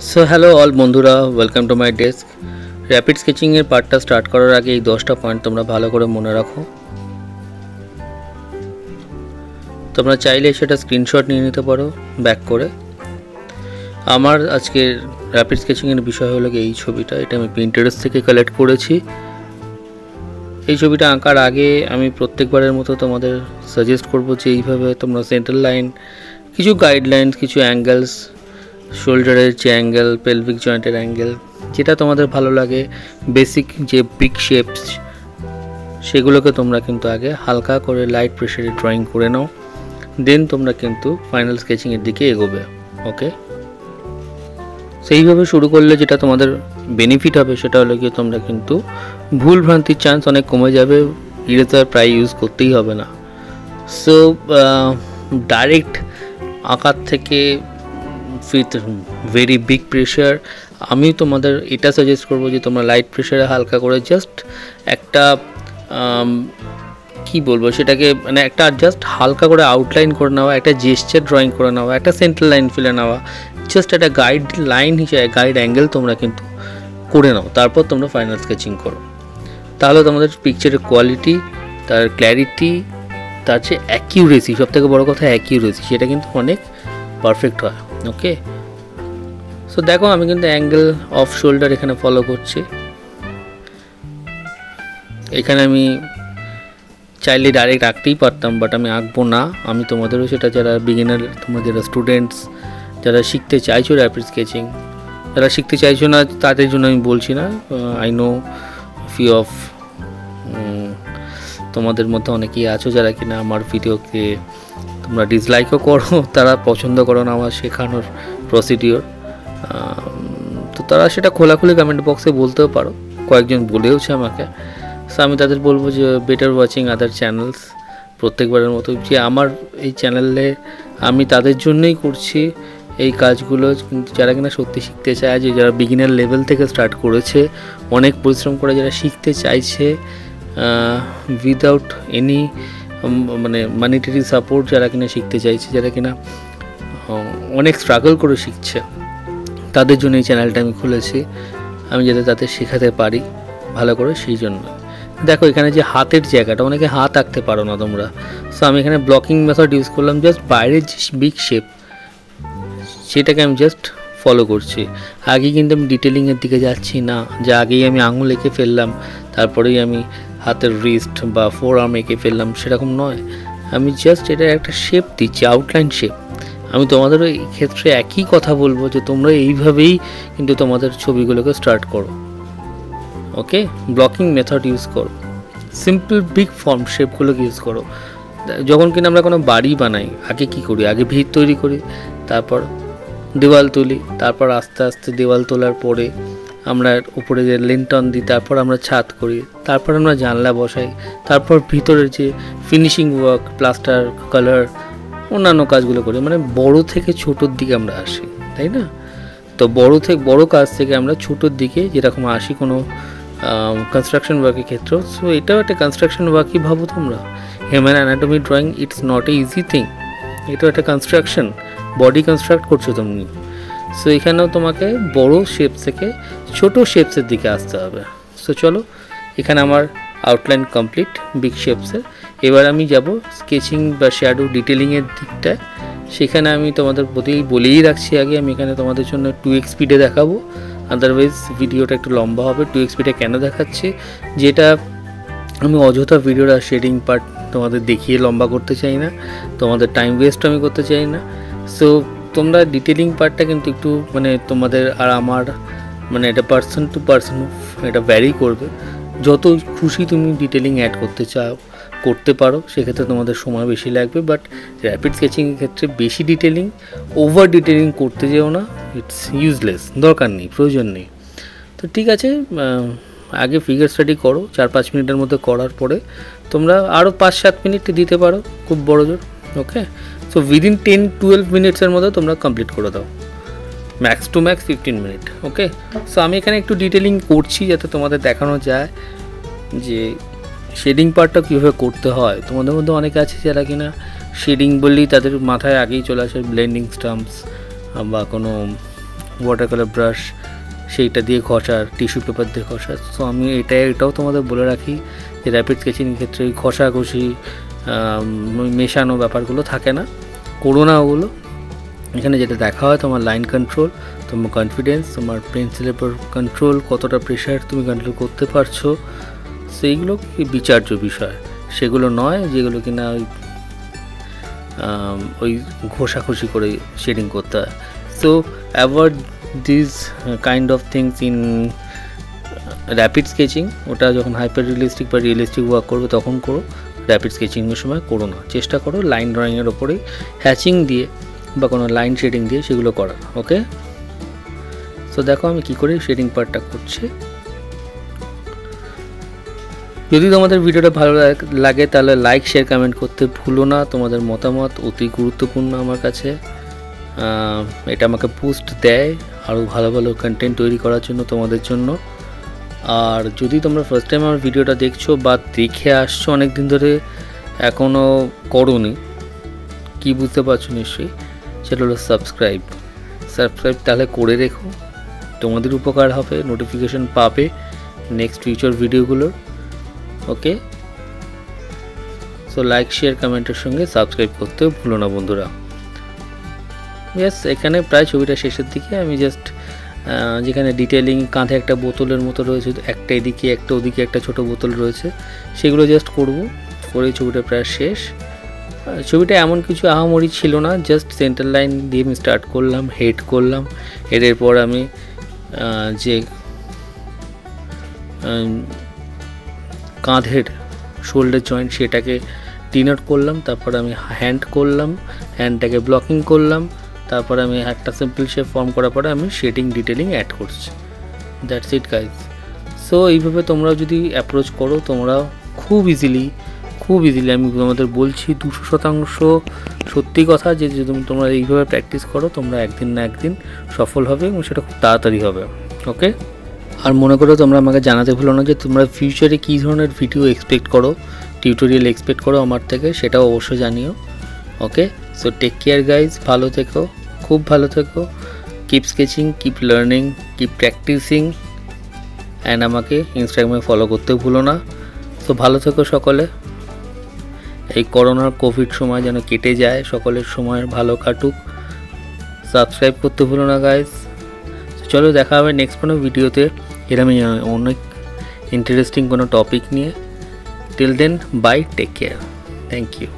So hello all বন্ধুরা, welcome to my desk. Rapid স্কেচিংয়ের পার্টটা স্টার্ট করার আগে এই 10টা পয়েন্ট তোমরা ভালো করে মনে রাখো। তোমরা চাইলে সেটা স্ক্রিনশট নিয়ে নিতে পারো ব্যাক করে। আমার আজকের র্যাপিড স্কেচিংয়ের বিষয় হলো এই ছবিটা। এটা আমি পিন্টারেস্ট থেকে কালেক্ট করেছি। এই ছবিটা আঁকার আগে আমি প্রত্যেকবারের মতো তোমাদের সাজেস্ট করবো যে এইভাবে তোমরা সেন্টার লাইন, কিছু গাইডলাইন্স, কিছু অ্যাঙ্গেলস, শোল্ডারের যে অ্যাঙ্গেল, পেলভিক জয়েন্টের অ্যাঙ্গেল, যেটা তোমাদের ভালো লাগে, বেসিক যে বিগ শেপস, সেগুলোকে তোমরা কিন্তু আগে হালকা করে লাইট প্রেশারে ড্রয়িং করে নাও। দেন তোমরা কিন্তু ফাইনাল স্কেচিংয়ের দিকে এগোবে। ওকে, সেইভাবে শুরু করলে যেটা তোমাদের বেনিফিট হবে সেটা হলো কি তোমরা কিন্তু ভুল ভ্রান্তির চান্স অনেক কমে যাবে। ইরেজার প্রায় ইউজ করতেই হবে না। সো ডাইরেক্ট আঁকার থেকে উইথ ভেরি বিগ প্রেশার আমি তোমাদের এটা সাজেস্ট করবো যে তোমরা লাইট প্রেশারে হালকা করে জাস্ট একটা কি বলবো সেটাকে, মানে একটা জাস্ট হালকা করে আউটলাইন করে নেওয়া, একটা জেস্চার ড্রয়িং করে নেওয়া, একটা সেন্টার লাইন ফেলে নেওয়া, জাস্ট একটা গাইড লাইন হিসেবে গাইড অ্যাঙ্গেল তোমরা কিন্তু করে নাও। তারপর তোমরা ফাইনাল স্কেচিং করো। তাহলে তোমাদের পিকচারের কোয়ালিটি, তার ক্ল্যারিটি, তার যে অ্যাকিউরেসি, সবথেকে বড় কথা অ্যাকিউরেসি, সেটা কিন্তু অনেক পারফেক্ট হয়। ওকে, সো দেখো আমি কিন্তু অ্যাঙ্গেল অফ শোল্ডার এখানে ফলো করছি। এখানে আমি চাইলে ডাইরেক্ট আঁকতেই পারতাম, বাট আমি আঁকবো না। আমি তোমাদেরও সেটা, যারা বিগিনার, তোমরা যারা স্টুডেন্টস, যারা শিখতে চাইছো র্যাপিড স্কেচিং, যারা শিখতে চাইছো না তাদের জন্য আমি বলছি না। আই নো ফিউ অফ তোমাদের মধ্যে অনেকেই আছো যারা কিনা আমার ভিডিওকে তোমরা ডিসলাইকও করো, তারা পছন্দ করো না আমার শেখানোর প্রসিডিওর। তো তারা সেটা খোলাখুলি কমেন্ট বক্সে বলতেও পারো, কয়েকজন বলেওছে আমাকে। সো আমি তাদের বলবো যে বেটার ওয়াচিং আদার চ্যানেলস। প্রত্যেকবারের মতো যে আমার এই চ্যানেলে আমি তাদের জন্যই করছি এই কাজগুলো, কিন্তু যারা কিনা সত্যি শিখতে চায়, যে যারা বিগিনার লেভেল থেকে স্টার্ট করেছে, অনেক পরিশ্রম করে যারা শিখতে চাইছে উইদাউট এনি মানে মানিটারি সাপোর্ট, যারা কিনা শিখতে চাইছে, যারা কিনা অনেক স্ট্রাগল করে শিখছে, তাদের জন্য এই চ্যানেলটা আমি খুলেছি। আমি যাতে তাদের শেখাতে পারি ভালো করে, সেই জন্য। দেখো এখানে যে হাতের জায়গাটা, অনেকে হাত আঁকতে পারো না তোমরা। সো আমি এখানে ব্লকিং মেথড ইউজ করলাম। জাস্ট বাইরের যে বিগ শেপ সেটাকে আমি জাস্ট ফলো করছি। আগে কিন্তু আমি ডিটেলিংয়ের দিকে যাচ্ছি না, যে আগেই আমি আঙুল এঁকে ফেললাম তারপরেই আমি হাতের রিস্ট বা ফোর আর্ম এঁকে ফেললাম, সেরকম নয়। আমি জাস্ট এটা একটা শেপ দিচ্ছি, আউটলাইন শেপ। আমি তোমাদেরও এই ক্ষেত্রে একই কথা বলবো যে তোমরা এইভাবেই কিন্তু তোমাদের ছবিগুলোকে স্টার্ট করো। ওকে, ব্লকিং মেথড ইউজ করো, সিম্পল বিগ ফর্ম শেপগুলোকে ইউজ করো। যখন কিনা আমরা কোনো বাড়ি বানাই, আগে কি করি, আগে ভিত তৈরি করি, তারপর দেওয়াল তুলি, তারপর আস্তে আস্তে দেওয়াল তোলার পরে আমরা উপরে যে লিন্টন দিই, তারপর আমরা ছাদ করি, তারপর আমরা জানলা বসাই, তারপর ভিতরের যে ফিনিশিং ওয়ার্ক, প্লাস্টার, কালার, অন্যান্য কাজগুলো করি। মানে বড় থেকে ছোটোর দিকে আমরা আসি, তাই না? তো বড় কাজ থেকে আমরা ছোটোর দিকে যেরকম আসি কোনো কনস্ট্রাকশন ওয়ার্কের ক্ষেত্রেও। সো এটাও একটা কনস্ট্রাকশন ওয়ার্কই ভাবো তোমরা। Human anatomy drawing it's not a easy thing. এটাও একটা কনস্ট্রাকশন, বডি কনস্ট্রাক্ট করছো তুমি। সো এখানেও তোমাকে বড় শেপ থেকে ছোট শেপসের দিকে আসতে হবে। সো চলো, এখানে আমার আউটলাইন কমপ্লিট বিগ শেপসের। এবার আমি যাব স্কেচিং বা শ্যাডো ডিটেলিংয়ের দিকটায়। সেখানে আমি তোমাদের বলেই রাখছি আগে, আমি এখানে তোমাদের জন্য 2x স্পিডে দেখাবো, আদারওয়াইজ ভিডিওটা একটু লম্বা হবে। 2x স্পিডে কেন দেখাচ্ছি, যেটা আমি অযথা ভিডিওর শেডিং পার্ট তোমাদের দেখিয়ে লম্বা করতে চাই না, তোমাদের টাইম ওয়েস্ট আমি করতে চাই না। সো তোমরা ডিটেলিং পার্টটা কিন্তু একটু মানে তোমাদের আর আমার মানে এটা পার্সন টু পার্সন এটা ভ্যারি করবে। যত খুশি তুমি ডিটেলিং অ্যাড করতে চাও করতে পারো, সেক্ষেত্রে তোমাদের সময় বেশি লাগবে। বাট র্যাপিড স্কেচিংয়ের ক্ষেত্রে বেশি ডিটেলিং, ওভার ডিটেলিং করতে যেও না, ইটস ইউজলেস, দরকার নেই, প্রয়োজন নেই। তো ঠিক আছে, আগে ফিগার স্টাডি করো 4-5 মিনিটের মধ্যে। করার পরে তোমরা আরও 5-7 মিনিট দিতে পারো, খুব বড় জোর। ওকে, সো উইদিন 10-12 মিনিটসের মধ্যে তোমরা কমপ্লিট করে দাও, ম্যাক্স টু ম্যাক্স 15 মিনিট। ওকে, সো আমি এখানে একটু ডিটেলিং করছি যাতে তোমাদের দেখানো যায় যে শেডিং পার্টটা কীভাবে করতে হয়। তোমাদের মধ্যে অনেকে আছে যারা কিনা শেডিং বললেই তাদের মাথায় আগেই চলে আসে ব্লেন্ডিং স্টাম্পস বা কোনো ওয়াটার কালার ব্রাশ সেইটা দিয়ে ঘষার, টিস্যু পেপার দিয়ে ঘষার। সো আমি এটাও তোমাদের বলে রাখি যে র্যাপিড স্কেচিংয়ের ক্ষেত্রে ওই ঘষাঘষি মেশানো ব্যাপারগুলো থাকে না, করো না ওগুলো। এখানে যেটা দেখা হয় তোমার লাইন কন্ট্রোল, তোমার কনফিডেন্স, তোমার পেন্সিলের উপর কন্ট্রোল, কতটা প্রেশার তুমি কন্ট্রোল করতে পারছো, সেইগুলো কি বিচার্য বিষয়, সেগুলো নয় যেগুলো কিনা ওই ঘষাঘষি করে শেডিং করতে হয়। So avoid this kind of things in rapid sketching. ওটা যখন হাইপার রিয়েলিস্টিক বা রিয়েলিস্টিক ওয়ার্ক করবে তখন করো, র্যাপিড স্কেচিংয়ের সময় করো না। চেষ্টা করো লাইন ড্রয়িংয়ের ওপরেই হ্যাচিং দিয়ে বা কোনো লাইন শেডিং দিয়ে সেগুলো করা। ওকে, সো দেখো আমি কী করে শেডিং পার্টটা করছি। যদি তোমাদের ভিডিওটা ভালো লাগে তাহলে লাইক, শেয়ার, কমেন্ট করতে ভুলো না। তোমাদের মতামত অতি গুরুত্বপূর্ণ আমার কাছে। এটা আমাকে বুস্ট দেয় আরও ভালো ভালো কন্টেন্ট তৈরি করার জন্য তোমাদের জন্য। আর যদি তোমরা ফার্স্ট টাইম আমার ভিডিওটা দেখছো বা দেখে আসছো অনেক দিন ধরে এখনও করোনি, কি বুঝতে পারছো নিশ্চয়ই, সেটা হলো সাবস্ক্রাইব তাহলে করে রেখো, তোমাদের উপকার হবে, নোটিফিকেশন পাবে নেক্সট ফিউচার ভিডিওগুলোর। ওকে, সো লাইক, শেয়ার, কমেন্টের সঙ্গে সাবস্ক্রাইব করতেও ভুলো না বন্ধুরা। ইয়েস, এখানে প্রায় ছবিটা শেষের দিকে। আমি জাস্ট যেখানে ডিটেলিং, কাঁধে একটা বোতলের মতো রয়েছে, একটা এদিকে একটা ওদিকে একটা ছোট বোতল রয়েছে, সেগুলো জাস্ট করব, করে ছবিটা প্রায় শেষ। ছবিটা এমন কিছু আহামরি ছিল না, জাস্ট সেন্টার লাইন দিয়ে আমি স্টার্ট করলাম, হেড করলাম, হেডের পর আমি যে কাঁধের শোল্ডার জয়েন্ট সেটাকে ডিনোট করলাম, তারপর আমি হ্যান্ড করলাম, হ্যান্ডটাকে ব্লকিং করলাম, তারপর আমি একটা সিম্পল শেপ ফর্ম করার পরে আমি শেডিং ডিটেলিং অ্যাড করছি। That's it guys. সো এইভাবে তোমরা যদি অ্যাপ্রোচ করো, তোমরা খুব ইজিলি আমি তোমাদের বলছি 200% সত্যি কথা, যে যদি তোমরা এইভাবে প্র্যাকটিস করো তোমরা একদিন না একদিন সফল হবে এবং সেটা খুব তাড়াতাড়ি হবে। ওকে, আর মনে করো তোমরা আমাকে জানাতে ভুলো না যে তোমরা ফিউচারে কী ধরনের ভিডিও এক্সপেক্ট করো, টিউটোরিয়াল এক্সপেক্ট করো আমার থেকে, সেটাও অবশ্যই জানিও। Okay, so take care guys, ভালো থেকো, খুব ভালো থেকো, keep sketching, keep learning, keep practising, and আমাকে ইনস্টাগ্রামে ফলো করতেও ভুলো না। তো ভালো থেকো সকলে, এই করোনার কোভিড সময় যেন কেটে যায়, সকলের সময় ভালো কাটুক। সাবস্ক্রাইব করতে ভুলো না গাইজ। চলো দেখা হবে নেক্সট কোনো ভিডিওতে, এরকমই অনেক ইন্টারেস্টিং কোনো টপিক নিয়ে। Till then, bye, take care, thank you.